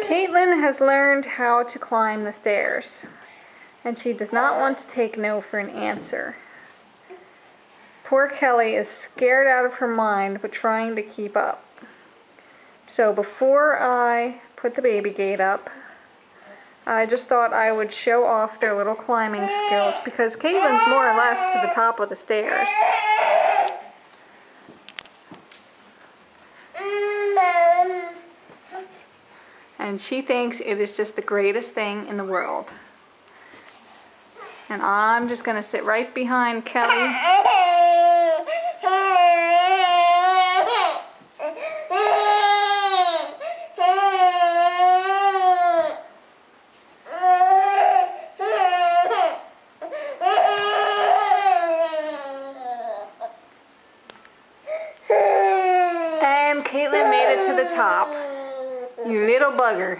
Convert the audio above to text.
Caitlin has learned how to climb the stairs, and she does not want to take no for an answer. Poor Kelly is scared out of her mind, but trying to keep up. So before I put the baby gate up, I just thought I would show off their little climbing skills, because Caitlin's more or less to the top of the stairs. And she thinks it is just the greatest thing in the world. And I'm just going to sit right behind Kelly. And Caitlin made it to the top. You little bugger.